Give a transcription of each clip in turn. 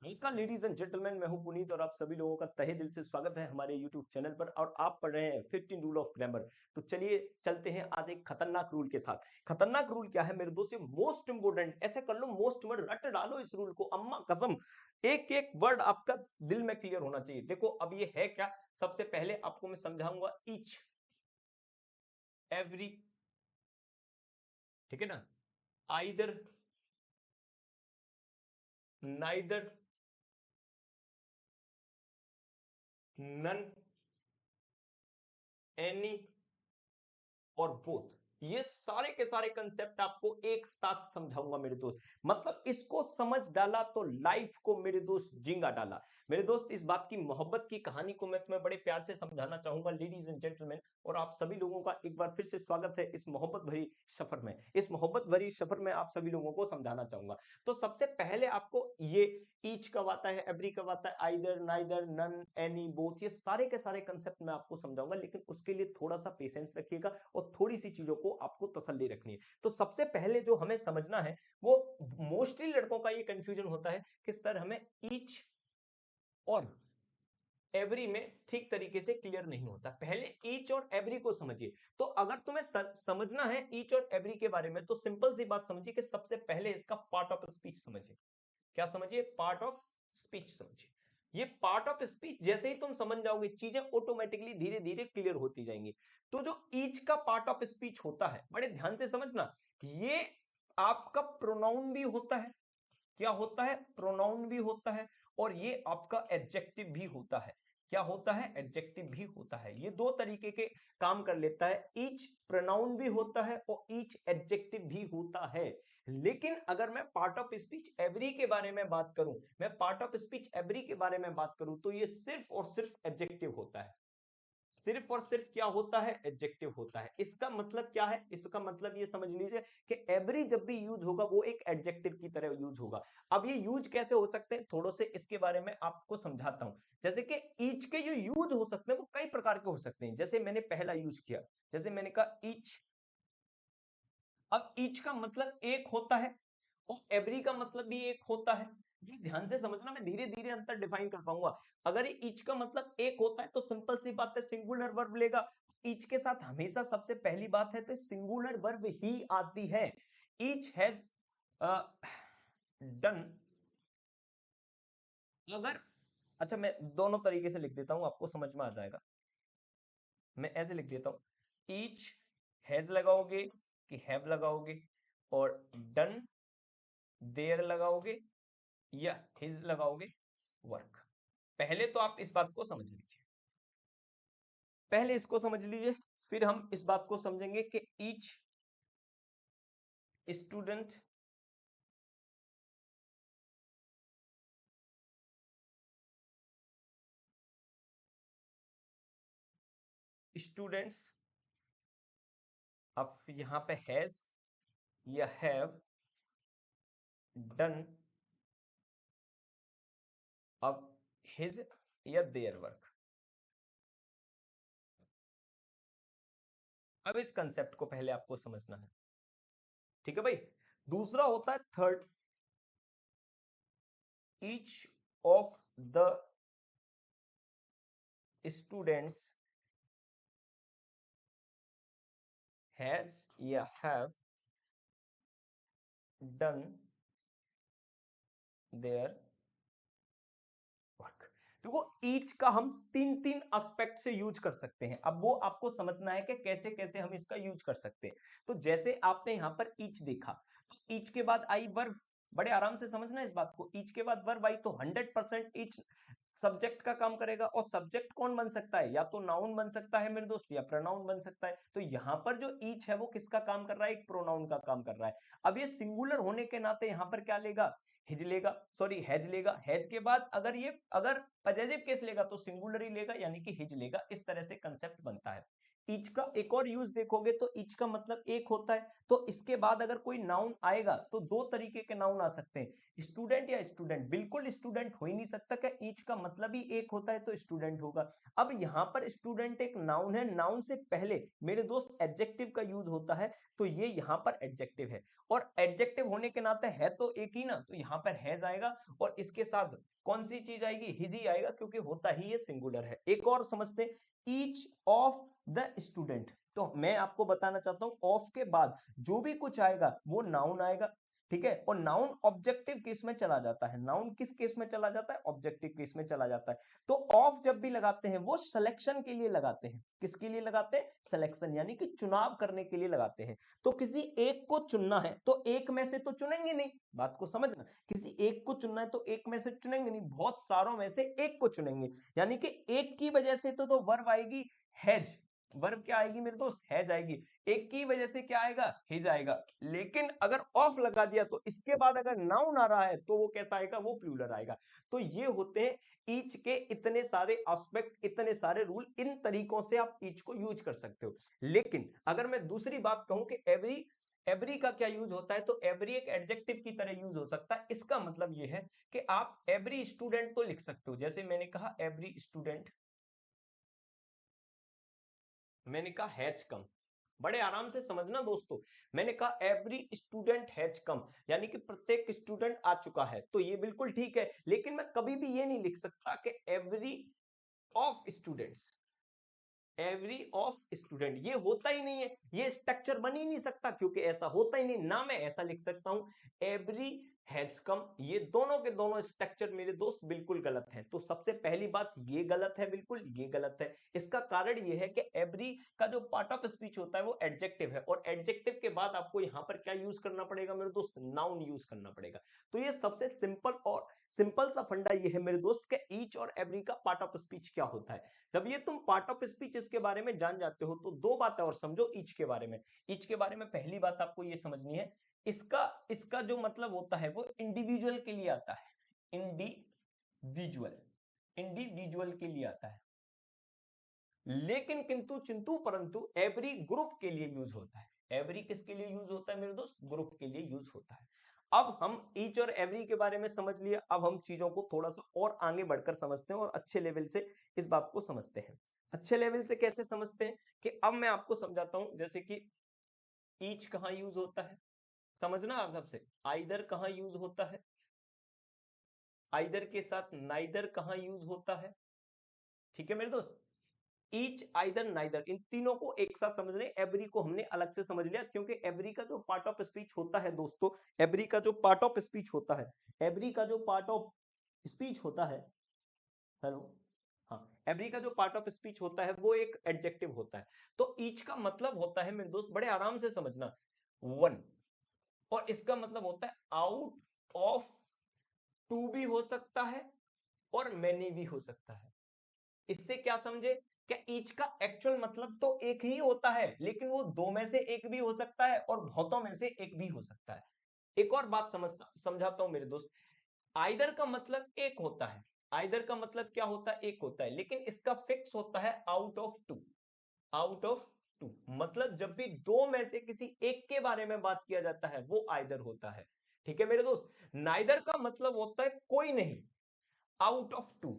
नमस्कार ladies and gentleman, मैं हूं पुनीत और आप सभी लोगों का तहे दिल से स्वागत है हमारे यूट्यूब चैनल पर। और आप पढ़ रहे हैं 15 रूल ऑफ ग्रामर। तो चलिए चलते हैं आज एक खतरनाक रूल के साथ। खतरनाक रूल क्या है मेरे दोस्तों? मोस्ट इंपोर्टेंट, ऐसे कर लो, मोस्ट वर्ड रट डालो इस रूल को, अम्मा कसम। एक एक वर्ड आपका दिल में क्लियर होना चाहिए। देखो अब ये है क्या, सबसे पहले आपको मैं समझाऊंगा ईच, एवरी, ठीक है ना, आइदर, नाइदर, नन, एनी और बोथ। ये सारे के सारे कंसेप्ट आपको एक साथ समझाऊंगा मेरे दोस्त। मतलब इसको समझ डाला तो लाइफ को मेरे दोस्त जिंगा डाला। मेरे दोस्त इस बात की मोहब्बत की कहानी को मैं तुम्हें बड़े प्यार से समझाना चाहूंगा लेडीज एंड जेंटलमैन। और आप सभी लोगों का एक बार फिर से स्वागत है इस मोहब्बत भरी सफर में। इस मोहब्बत भरी सफर में आप सभी लोगों को समझाना चाहूंगा। तो सबसे पहले आपको ये ईच कब आता है, एवरी कब आता है, either, neither, none, any, both, ये सारे के सारे कंसेप्ट मैं आपको समझाऊंगा। लेकिन उसके लिए थोड़ा सा पेशेंस रखिएगा और थोड़ी सी चीजों को आपको तसल्ली रखनी है। तो सबसे पहले जो हमें समझना है वो, मोस्टली लड़कों का ये कंफ्यूजन होता है कि सर हमें ईच और एवरी में ठीक तरीके से क्लियर नहीं होता। पहले ईच और एवरी को समझिए। तो अगर तुम्हें समझना है ईच और एवरी के बारे में तो सिंपल सी बात समझिए कि सबसे पहले इसका पार्ट ऑफ स्पीच समझिए। क्या समझिए? पार्ट ऑफ स्पीच समझिए। ये पार्ट ऑफ स्पीच जैसे ही तुम समझ जाओगे चीजें ऑटोमेटिकली धीरे धीरे क्लियर होती जाएंगी। तो जो ईच का पार्ट ऑफ स्पीच होता है, बड़े ध्यान से समझना, ये आपका प्रोनाउन भी होता है। क्या होता है? प्रोनाउन भी होता है। और ये आपका एडजेक्टिव भी होता है। क्या होता है? एडजेक्टिव भी होता है। ये दो तरीके के काम कर लेता है। ईच प्रोनाउन भी होता है और ईच एडजेक्टिव भी होता है। लेकिन अगर मैं पार्ट ऑफ स्पीच एवरी के बारे में बात करूं, मैं पार्ट ऑफ स्पीच एवरी के बारे में बात करूं, तो ये सिर्फ और सिर्फ एडजेक्टिव होता है। सिर्फ और सिर्फ क्या होता है? एडजेक्टिव होता है। इसका मतलब क्या है? इसका मतलब ये समझ लीजिए कि एवरी जब भी यूज होगा वो एक एडजेक्टिव की तरह यूज होगा। अब ये यूज कैसे हो सकते हैं, थोड़े से इसके बारे में आपको समझाता हूं। जैसे कि ईच के जो यूज हो सकते हैं वो कई प्रकार के हो सकते हैं। जैसे मैंने पहला यूज किया, जैसे मैंने कहा ईच। अब ईच का मतलब एक होता है और एवरी का मतलब भी एक होता है। ये ध्यान से समझना, मैं धीरे धीरे अंतर डिफाइन कर पाऊंगा। अगर ये ईच का मतलब एक होता है तो सिंपल सी बात है, सिंगुलर वर्ब लेगा। ईच के साथ हमेशा सबसे पहली बात है तो सिंगुलर वर्ब ही आती है। Each has done. अगर, अच्छा मैं दोनों तरीके से लिख देता हूं, आपको समझ में आ जाएगा। मैं ऐसे लिख देता हूं, ईच हैज लगाओगे कि हैव लगाओगे, और डन देयर लगाओगे या हिज लगाओगे वर्क। पहले तो आप इस बात को समझ लीजिए, पहले इसको समझ लीजिए, फिर हम इस बात को समझेंगे कि ईच स्टूडेंट स्टूडेंट्स, अब यहां पे हैज या हैव डन, अब हिज या देयर वर्क। अब इस कंसेप्ट को पहले आपको समझना है, ठीक है भाई। दूसरा होता है third, each of the students has या हैव डन देयर वर्क। देखो ईच का हम तीन तीन एस्पेक्ट से यूज कर सकते हैं। अब वो आपको समझना है कि कैसे कैसे हम इसका यूज कर सकते हैं। तो जैसे आपने यहां पर ईच देखा, तो ईच के बाद आई वर्ब। बड़े आराम से समझना इस बात को, ईच के बाद वर्ब आई तो 100% ईच सब्जेक्ट का काम करेगा। और सब्जेक्ट कौन बन सकता है? या तो नाउन बन सकता है मेरे दोस्त, या प्रोनाउन बन सकता है। तो यहां पर जो ईच है वो किसका काम कर रहा है? एक प्रोनाउन का काम कर रहा है। अब ये सिंगुलर होने के नाते यहां पर क्या लेगा? हिज लेगा, सॉरी हैज लेगा। हैज के बाद अगर पजेसिव केस लेगा तो सिंगुलर ही लेगा, यानी कि हिज लेगा। इस तरह से कंसेप्ट बनता है। ईच का एक और यूज देखोगे तो ईच का मतलब एक होता है, तो इसके बाद अगर कोई नाउन आएगा तो दो तरीके के नाउन आ सकते हैं, स्टूडेंट या स्टूडेंट। बिल्कुल स्टूडेंट हो ही नहीं सकता, क्या ईच का मतलब ही एक होता है तो स्टूडेंट होगा। अब यहाँ पर स्टूडेंट एक नाउन है, नाउन से पहले मेरे दोस्त एडजेक्टिव का यूज होता है, तो ये यहाँ पर एडजेक्टिव है, और एडजेक्टिव होने के नाते है तो एक ही ना, तो यहाँ पर हैज आएगा, और इसके साथ कौन सी चीज आएगी, हिज ही आएगा, क्योंकि होता ही ये सिंगुलर है। एक और समझते हैं, ईच ऑफ द स्टूडेंट, तो मैं आपको बताना चाहता हूं ऑफ के बाद जो भी कुछ आएगा वो नाउन आएगा, ठीक है। और नाउन ऑब्जेक्टिव केस में चला जाता है, नाउन किस केस में चला जाता है, ऑब्जेक्टिव केस में चला जाता है। तो ऑफ जब भी लगाते हैं वो सिलेक्शन के लिए लगाते हैं, किसके लिए लगाते हैं, सिलेक्शन, यानी कि चुनाव करने के लिए लगाते हैं। तो किसी एक को चुनना है तो एक में से तो चुनेंगे नहीं, बात को समझना, किसी एक को चुनना है तो एक में से चुनेंगे नहीं, बहुत सारों में से एक को चुनेंगे, यानी कि एक की वजह से तो वर्ब आएगी हैज, वर्ब क्या आएगी मेरे दोस्त, हैज आएगी, एक की वजह से क्या आएगा, हिज आएगा। लेकिन अगर ऑफ लगा दिया तो इसके बाद अगर नाउन आ रहा है तो वो कैसा आएगा, वो प्लूरल आएगा। तो ये होते हैं ईच के इतने सारे एस्पेक्ट, इतने सारे रूल, इन तरीकों से आप ईच को यूज कर सकते हो। लेकिन अगर मैं दूसरी बात कहूं कि एवरी, एवरी का क्या यूज होता है, तो एवरी एक एडजेक्टिव की तरह यूज हो सकता है। इसका मतलब ये है कि आप एवरी स्टूडेंट तो लिख सकते हो, जैसे मैंने कहा एवरी स्टूडेंट, मैंने कहा हैज कम, बड़े आराम से समझना दोस्तों, मैंने कहा एवरी स्टूडेंट हैज कम, यानी कि प्रत्येक स्टूडेंट आ चुका है, तो ये बिल्कुल ठीक है। लेकिन मैं कभी भी ये नहीं लिख सकता कि every of students, every of student, ये होता ही नहीं है, ये स्ट्रक्चर बन ही नहीं सकता, क्योंकि ऐसा होता ही नहीं ना। मैं ऐसा लिख सकता हूं एवरी हैज कम, ये दोनों के दोनों स्ट्रक्चर मेरे दोस्त बिल्कुल गलत हैं। तो सबसे पहली बात, ये गलत है, बिल्कुल ये गलत है। इसका कारण ये है कि एवरी का जो पार्ट ऑफ स्पीच होता है वो एडजेक्टिव है, और एडजेक्टिव के बाद आपको यहां पर क्या यूज करना पड़ेगा मेरे दोस्त, नाउन यूज करना पड़ेगा। तो ये सबसे सिंपल और सिंपल सा फंडा ये है मेरे दोस्त के ईच और एवरी का पार्ट ऑफ स्पीच क्या होता है। जब ये तुम पार्ट ऑफ स्पीच इसके बारे में जान जाते हो तो दो बातें और समझो ईच के बारे में। ईच के बारे में पहली बात आपको ये समझनी है, इसका इसका जो मतलब होता है वो इंडिविजुअल के लिए आता है, इंडिविजुअल, इंडिविजुअल के लिए आता है। लेकिन किंतु चिंतु परंतु एवरी ग्रुप के लिए यूज होता है। एवरी किसके लिए यूज होता है मेरे दोस्त, ग्रुप के लिए यूज होता है। अब हम ईच और एवरी के बारे में समझ लिया, अब हम चीजों को थोड़ा सा और आगे बढ़कर समझते हैं और अच्छे लेवल से इस बात को समझते हैं। अच्छे लेवल से कैसे समझते हैं कि अब मैं आपको समझाता हूं, जैसे कि ईच कहां यूज होता है, समझना आप सबसे, आइदर कहां यूज होता है, आइदर के साथ नाइदर कहां यूज होता है, ठीक है मेरे दोस्त। ईच, आइदर, नाइदर, इन तीनों को एक साथ समझ रहे, एवरी को हमने अलग से समझ लिया, क्योंकि एवरी का जो पार्ट ऑफ स्पीच होता है दोस्तों, एवरी का जो पार्ट ऑफ स्पीच होता है, एवरी का जो पार्ट ऑफ स्पीच होता है, हेलो, हाँ, एवरी का जो पार्ट ऑफ स्पीच होता है वो एक एडजेक्टिव होता है। तो ईच का मतलब होता है मेरे दोस्त, बड़े आराम से समझना, वन, और इसका मतलब होता है आउट ऑफ, टू भी हो सकता है और मैनी भी हो सकता है। इससे क्या समझे, क्या ईच का एक्चुअल मतलब तो एक ही होता है, लेकिन वो दो में से एक भी हो सकता है और बहुतों में से एक भी हो सकता है। एक और बात समझाता हूं मेरे दोस्त, आइदर का मतलब एक होता है, आइदर का मतलब क्या होता है, एक होता है, लेकिन इसका फिक्स होता है out of two, out of two, मतलब जब भी दो में से किसी एक के बारे में बात किया जाता है वो आइदर होता है, ठीक है मेरे दोस्त। नाइदर का मतलब होता है कोई नहीं, out of two,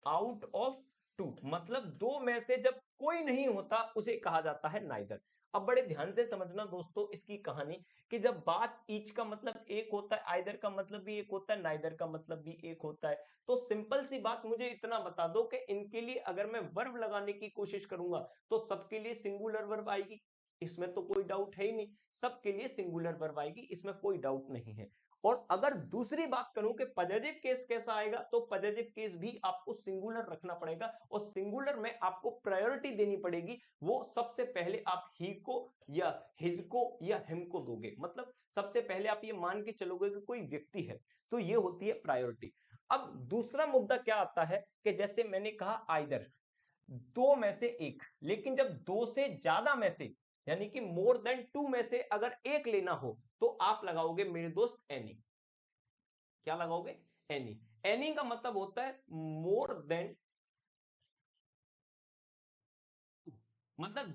out of two, मतलब दो में से जब कोई नहीं होता उसे कहा जाता है नाइदर। अब बड़े ध्यान से समझना दोस्तों इसकी कहानी, कि जब बात ईच का मतलब एक होता है, आइदर का मतलब भी एक होता है, नाइदर का मतलब भी एक होता है, तो सिंपल सी बात मुझे इतना बता दो कि इनके लिए अगर मैं वर्ब लगाने की कोशिश करूंगा तो सबके लिए सिंगुलर वर्ब आएगी, इसमें तो कोई डाउट है ही नहीं, सबके लिए सिंगुलर वर्ब आएगी, इसमें कोई डाउट नहीं है। और अगर दूसरी बात करूं कि पॉजिटिव केस कैसा आएगा, तो पॉजिटिव केस भी आपको सिंगुलर रखना पड़ेगा, और सिंगुलर में आपको प्रायोरिटी देनी पड़ेगी, वो सबसे पहले आप ही को या हिज को या हिम को दोगे, मतलब सबसे पहले आप ये मान के चलोगे कि कोई व्यक्ति है, तो ये होती है प्रायोरिटी। अब दूसरा मुद्दा क्या आता है कि जैसे मैंने कहा आइदर, दो में से एक, लेकिन जब दो से ज्यादा में से, यानी कि मोर देन टू में से अगर एक लेना हो तो आप लगाओगे मेरे दोस्त एनी, क्या लगाओगे, एनी। एनी का मतलब होता है मोर देन, मतलब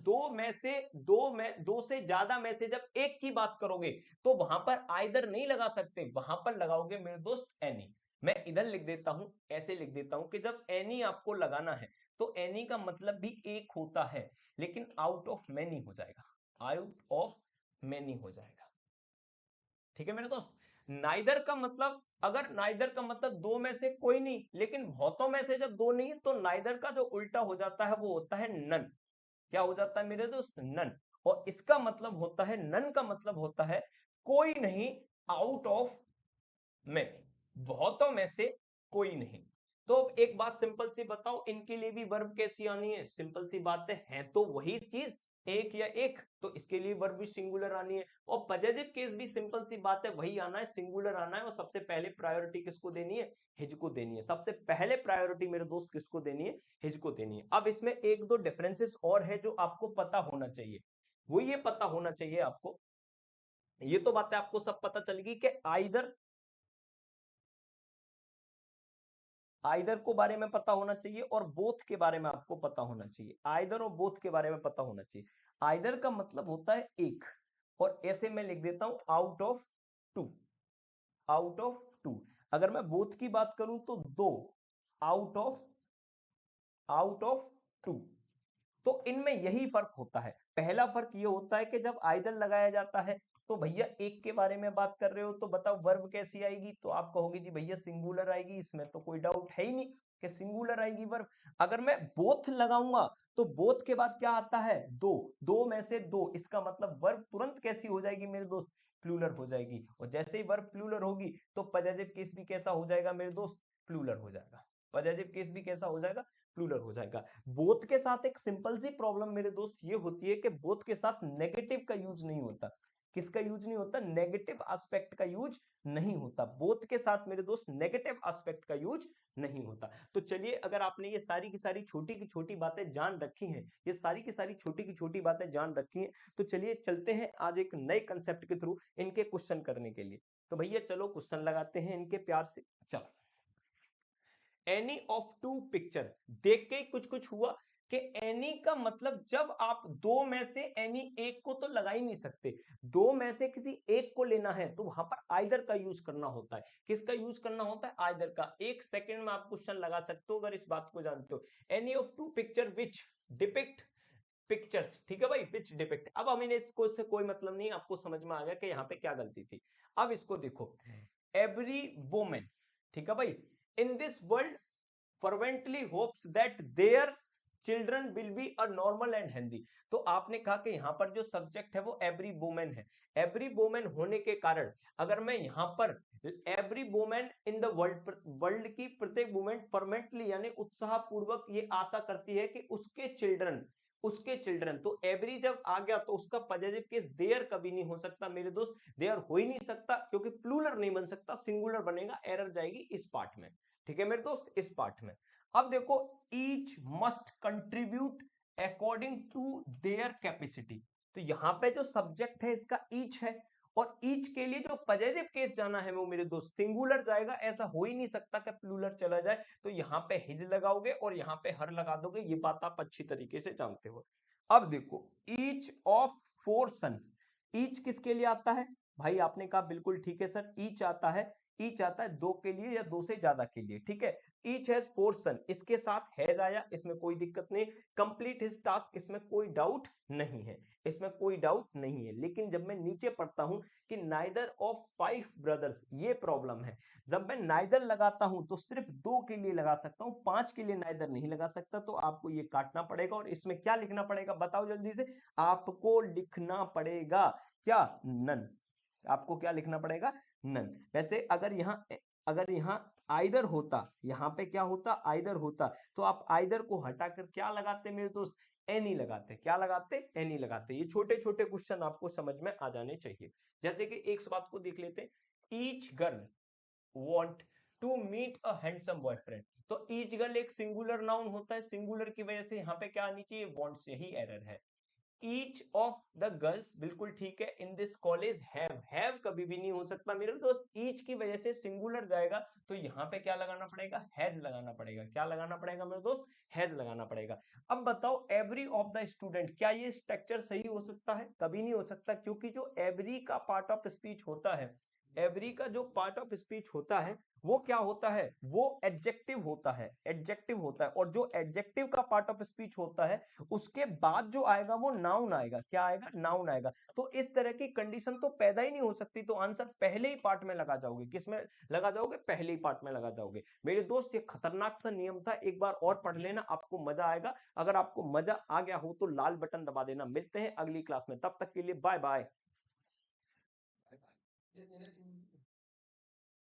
दो से ज्यादा में से जब एक की बात करोगे तो वहां पर आइदर नहीं लगा सकते, वहां पर लगाओगे मेरे दोस्त एनी। मैं इधर लिख देता हूं, ऐसे लिख देता हूं कि जब एनी आपको लगाना है तो एनी का मतलब भी एक होता है, लेकिन आउट ऑफ मैनी हो जाएगा, आउट ऑफ मैनी हो जाएगा। ठीक है मेरे दोस्त। नाइदर का मतलब, अगर नाइदर का मतलब दो में से कोई नहीं, लेकिन बहुतों में से जब दो नहीं है तो नाइदर का जो उल्टा हो जाता है वो होता है नन। क्या हो जाता है मेरे दोस्त? नन। और इसका मतलब होता है, नन का मतलब होता है कोई नहीं, आउट ऑफ मैनी, बहुतों में से कोई नहीं। तो एक बात सिंपल सी बताओ, इनके लिए भी वर्ब कैसी आनी है? सिंपल सी बात है तो वही चीज एक या एक, तो इसके लिए वर्ब भी सिंगुलर आनी है। और पॉजिटिव केस भी सिंपल सी बात है, वही आना है, सिंगुलर आना है। और सबसे पहले प्रायोरिटी किसको देनी है? हिज को देनी है। सबसे पहले प्रायोरिटी मेरे दोस्त किसको देनी है? हिज को देनी है। अब इसमें एक दो डिफरेंसेस और है जो आपको पता होना चाहिए। वो ये पता होना चाहिए आपको, ये तो बातें आपको सब पता चलेगी कि आइदर को बारे में पता होना चाहिए और बोथ के बारे में आपको पता होना चाहिए। आइदर और बोथ के बारे में पता होना चाहिए। आइदर का मतलब होता है एक, और ऐसे मैं लिख देता हूं out of two, out of two. अगर मैं बोथ की बात करूं तो दो, आउट ऑफ टू। तो इनमें यही फर्क होता है। पहला फर्क ये होता है कि जब आइदर लगाया जाता है तो भैया एक के बारे में बात कर रहे हो तो बताओ वर्ब कैसी आएगी, तो आप कहोगे जी भैया सिंगुलर आएगी, इसमें तो कोई डाउट है ही नहीं कि सिंगुलर आएगी वर्ब। अगर मैं बोथ लगाऊंगा तो बोथ के बाद क्या आता है? दो, दो में से दो, इसका मतलब वर्ब तुरंत कैसी हो जाएगी मेरे दोस्त? प्लूरल हो जाएगी। और जैसे ही वर्ब प्लूरल होगी तो पॉजिटिव केस भी कैसा हो जाएगा मेरे दोस्त? प्लूरल हो जाएगा। पॉजिटिव केस भी कैसा हो जाएगा? प्लूरल हो जाएगा। बोथ के साथ एक सिंपल सी प्रॉब्लम मेरे दोस्त ये होती है कि बोथ के साथ नेगेटिव का यूज नहीं होता। किसका यूज नहीं होता? नेगेटिव एस्पेक्ट का यूज नहीं होता। बोथ के साथ मेरे दोस्त नेगेटिव एस्पेक्ट का यूज नहीं होता। तो चलिए, अगर आपने ये सारी की सारी छोटी की छोटी बातें जान रखी हैं, ये सारी की सारी छोटी की छोटी बातें जान रखी हैं, तो चलिए चलते हैं आज एक नए कंसेप्ट के थ्रू इनके क्वेश्चन करने के लिए। तो भैया चलो क्वेश्चन लगाते हैं इनके प्यार से। चलो, एनी ऑफ टू पिक्चर, देख के कुछ कुछ हुआ कि एनी का मतलब जब आप दो में से एनी एक को तो लगा ही नहीं सकते, दो में से किसी एक को लेना है तो वहां पर आइदर का यूज करना होता है। किसका यूज करना होता है? आइदर का। एक सेकंड में आप क्वेश्चन लगा सकते हो अगर इस बात को जानते हो। Any of two picture which depict pictures, ठीक है भाई, विच डिपिक्ट। अब हमें इसको से कोई मतलब नहीं, आपको समझ में आ गया कि यहाँ पे क्या गलती थी। अब इसको देखो, एवरी वुमन, ठीक है भाई, in this world fervently hopes that their children will be a normal and healthy। तो आपने कहा कि यहां पर जो सब्जेक्ट है वो एवरी वुमेन है। एवरी वुमेन होने के कारण अगर मैं यहां पर every women in the world, world की प्रत्येक वुमेन परमानेंटली यानी उत्साह पूर्वक ये आशा करती है कि उसके चिल्ड्रन, तो एवरी जब आ गया तो उसका पॉजिटिव केस देयर कभी नहीं हो सकता मेरे दोस्त, देयर हो ही नहीं सकता क्योंकि प्लूरल नहीं बन सकता, सिंगुलर बनेगा, एरर जाएगी इस पार्ट में। ठीक है मेरे दोस्त, इस पार्ट में। अब देखो, each must contribute according to their capacity. तो यहां पे जो सब्जेक्ट है इसका ईच है, और ईच के लिए जो पॉजिटिव केस जाना है वो मेरे दोस्त सिंगुलर जाएगा। ऐसा हो ही नहीं सकता कि प्लूरल चला जाए। तो यहां पे हिज लगाओगे और यहां पे हर लगा दोगे, ये बात आप अच्छी तरीके से जानते हो। अब देखो, each of four son, each किसके लिए आता है? भाई आपने कहा बिल्कुल ठीक है सर, ईच आता है, ईच आता है दो के लिए या दो से ज्यादा के लिए, ठीक है। ईच हैज फोर सन, इसके साथ हैज आया, इसमें कोई दिक्कत नहीं। कंप्लीट हिज टास्क, इसमें कोई डाउट नहीं है, इसमें कोई डाउट नहीं है। लेकिन जब मैं नीचे पढ़ता हूं कि नाइदर ऑफ फाइव ब्रदर्स, ये प्रॉब्लम है। जब मैं नाइदर लगाता हूं तो सिर्फ दो के लिए लगा सकता हूं, पांच के लिए नाइदर नहीं लगा सकता। तो आपको ये काटना पड़ेगा और इसमें क्या लिखना पड़ेगा बताओ जल्दी से। आपको लिखना पड़ेगा क्या? नन। आपको क्या लिखना पड़ेगा? नन। वैसे अगर यहाँ आइदर होता, यहाँ पे क्या होता? आइदर होता, तो आप आइदर को हटाकर क्या लगाते मेरे दोस्त? एनी लगाते। क्या लगाते? एनी लगाते। ये छोटे छोटे क्वेश्चन आपको समझ में आ जाने चाहिए। जैसे कि एक बात को देख लेते हैं, each girl want to meet a handsome boyfriend. तो ईच गर्ल एक सिंगुलर नाउन होता है, सिंगुलर की वजह से यहाँ पे क्या आनी चाहिए? वांट्स, यही एरर है। ईच ऑफ द गर्ल्स, बिल्कुल ठीक है, इन दिस कॉलेज हैव कभी भी नहीं हो सकता मेरे दोस्त, ईच की वजह से सिंगुलर जाएगा, तो यहाँ पे क्या लगाना पड़ेगा, हैज लगाना पड़ेगा। क्या लगाना पड़ेगा मेरे दोस्त, हैज लगाना पड़ेगा। अब बताओ एवरी ऑफ द स्टूडेंट, क्या ये स्ट्रक्चर सही हो सकता है, कभी नहीं हो सकता, क्योंकि जो एवरी का पार्ट ऑफ स्पीच होता है, एवरी का जो पार्ट ऑफ स्पीच होता है वो क्या होता है, वो एडजेक्टिव होता है, एडजेक्टिव होता है, और जो एडजेक्टिव का पार्ट ऑफ स्पीच होता है उसके बाद जो आएगा वो नाउन आएगा। क्या आएगा, नाउन आएगा। तो इस तरह की कंडीशन तो पैदा ही नहीं हो सकती, तो आंसर पहले ही पार्ट में लगा जाओगे। किसमें लगा जाओगे, पहले ही पार्ट में लगा जाओगे। मेरे दोस्त ये खतरनाक सा नियम था, एक बार और पढ़ लेना, आपको मजा आएगा। अगर आपको मजा आ गया हो तो लाल बटन दबा देना। मिलते हैं अगली क्लास में, तब तक के लिए बाय बाय।